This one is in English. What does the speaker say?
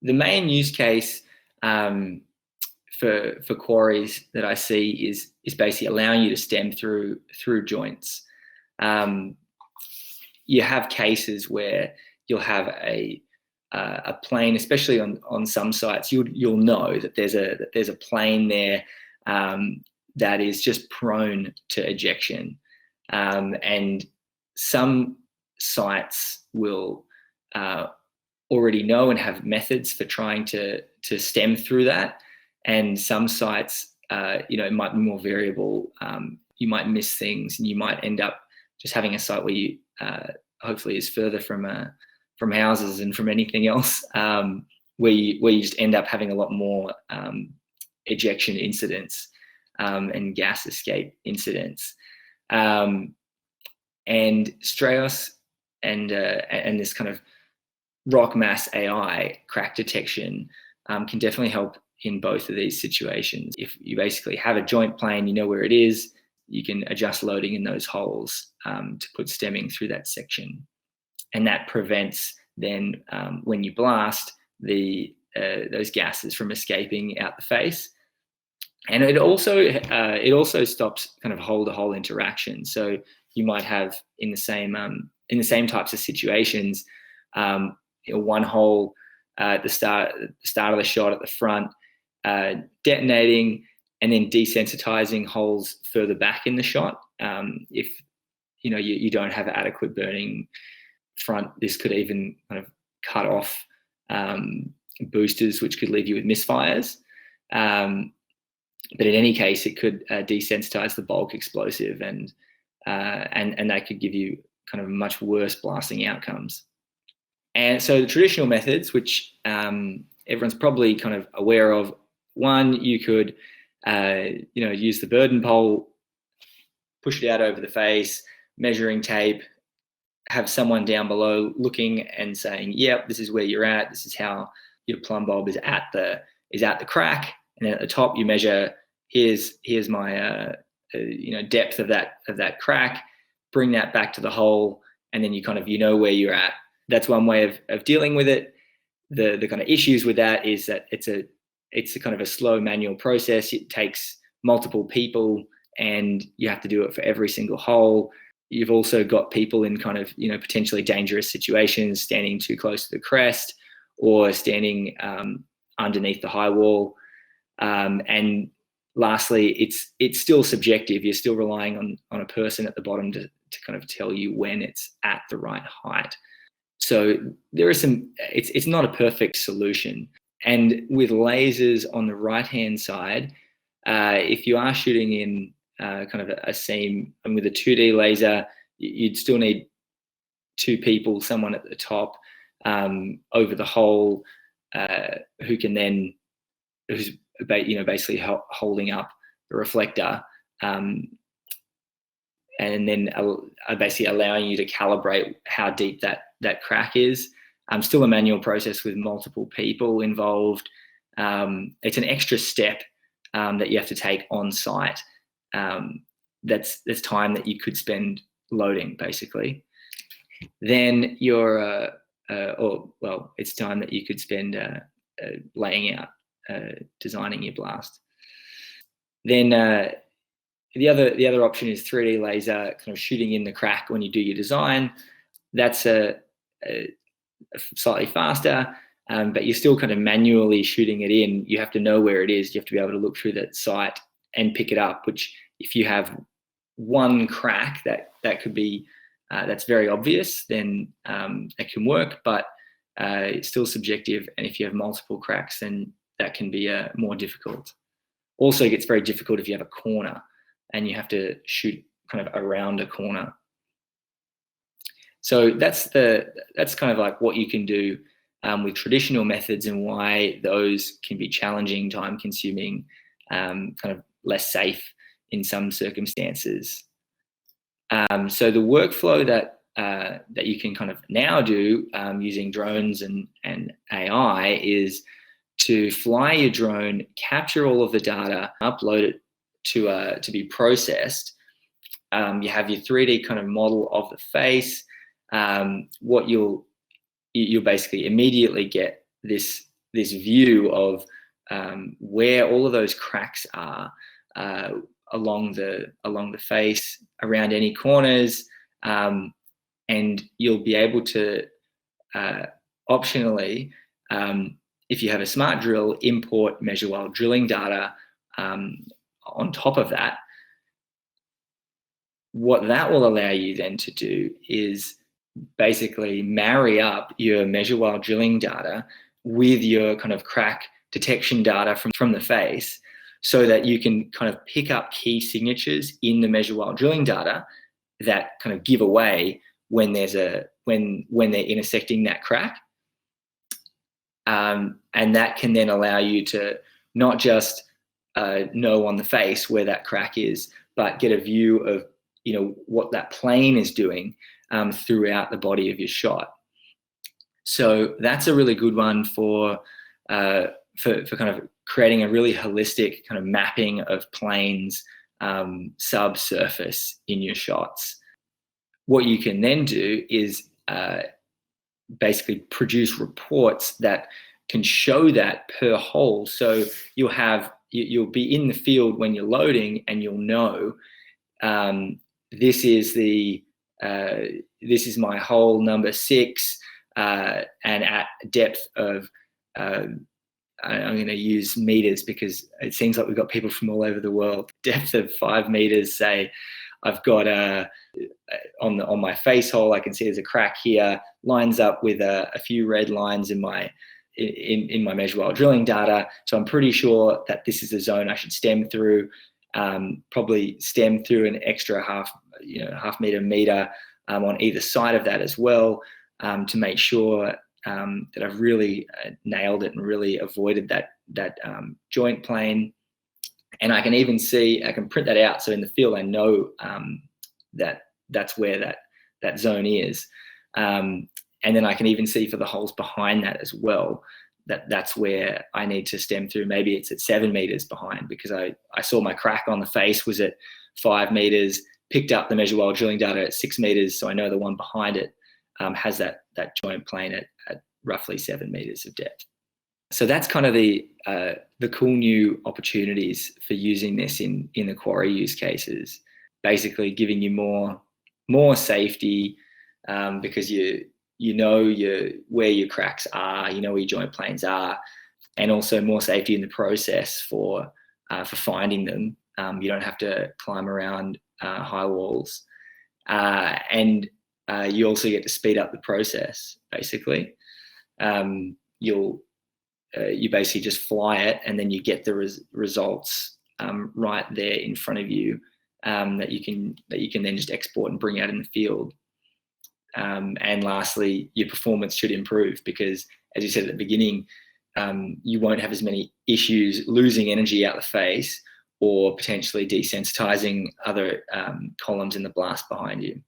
the main use case for quarries that I see is basically allowing you to stem through joints. You have cases where you'll have a plane, especially on some sites. You'll know that there's a plane there that is just prone to ejection, and some sites will already know and have methods for trying to stem through that. And some sites, it might be more variable. You might miss things, and you might end up just having a site where you hopefully is further from houses and from anything else, where you just end up having a lot more ejection incidents and gas escape incidents. And Strayos and this kind of Rock Mass AI crack detection can definitely help in both of these situations. If you basically have a joint plane, you know where it is, you can adjust loading in those holes to put stemming through that section. And that prevents then, when you blast, those gases from escaping out the face. And it also stops kind of hole-to-hole interaction. So you might have in the same types of situations, one hole at the start of the shot at the front, detonating and then desensitizing holes further back in the shot. If you don't have adequate burning front, this could even kind of cut off boosters, which could leave you with misfires. But in any case, it could desensitize the bulk explosive, and that could give you kind of much worse blasting outcomes. And so the traditional methods, which everyone's probably kind of aware of, one, you could use the burden pole, push it out over the face, measuring tape, have someone down below looking and saying, yep, this is where you're at, this is how your plumb bulb is at the crack, and then at the top you measure, here's my depth of that crack, bring that back to the hole, and then you know where you're at. That's one way of dealing with it. The kind of issues with that is that it's a kind of a slow manual process. It takes multiple people, and you have to do it for every single hole. You've also got people in kind of potentially dangerous situations, standing too close to the crest or standing underneath the high wall. And lastly, it's still subjective. You're still relying on a person at the bottom to kind of tell you when it's at the right height. So there is it's not a perfect solution. And with lasers on the right-hand side, if you are shooting in kind of a seam, and with a 2D laser, you'd still need two people, someone at the top over the hole, who's basically holding up the reflector, and then basically allowing you to calibrate how deep that crack is. Still a manual process with multiple people involved. It's an extra step that you have to take on site. That's time that you could spend loading, basically. Then it's time that you could spend laying out, designing your blast. Then the other option is 3D laser, kind of shooting in the crack when you do your design. That's a slightly faster, but you're still kind of manually shooting it in. You have to know where it is. You have to be able to look through that site and pick it up, which if you have one crack that could be that's very obvious, then it can work, but it's still subjective. And if you have multiple cracks, then that can be more difficult. Also, it gets very difficult if you have a corner and you have to shoot kind of around a corner. So that's kind of like what you can do with traditional methods, and why those can be challenging, time-consuming, kind of less safe in some circumstances. So the workflow that you can kind of now do using drones and AI is to fly your drone, capture all of the data, upload it to be processed. You have your 3D kind of model of the face. What you'll basically immediately get this view of where all of those cracks are along the face, around any corners, and you'll be able to optionally, if you have a smart drill, import measure while drilling data on top of that. What that will allow you then to do is basically marry up your measure while drilling data with your kind of crack detection data from the face, so that you can kind of pick up key signatures in the measure while drilling data that kind of give away when when they're intersecting that crack. And that can then allow you to not just know on the face where that crack is, but get a view of, you know, what that plane is doing throughout the body of your shot. So that's a really good one for kind of creating a really holistic kind of mapping of planes subsurface in your shots. What you can then do is basically produce reports that can show that per hole. So you'll be in the field when you're loading, and you'll know this is my hole number 6, and at depth of I'm going to use meters because it seems like we've got people from all over the world. Depth of 5 meters, say. I've got on my face hole, I can see there's a crack here, lines up with a few red lines in my measure while drilling data. So I'm pretty sure that this is the zone I should stem through. Probably stem through an extra half meter on either side of that as well, to make sure that I've really nailed it and really avoided that joint plane. And I can even see, I can print that out. So in the field, I know that that's where that zone is. And then I can even see for the holes behind that as well, that's where I need to stem through. Maybe it's at 7 meters behind, because I saw my crack on the face was at 5 meters, picked up the measure while drilling data at 6 meters. So I know the one behind it has that joint plane at roughly 7 meters of depth. So that's kind of the cool new opportunities for using this in the quarry use cases. Basically giving you more safety, because you know where your cracks are, you know where your joint planes are, and also more safety in the process for finding them. You don't have to climb around high walls, and you also get to speed up the process. Basically, you basically just fly it, and then you get the results right there in front of you, that you can then just export and bring out in the field. And lastly, your performance should improve, because, as you said at the beginning, you won't have as many issues losing energy out the face, or potentially desensitizing other columns in the blast behind you.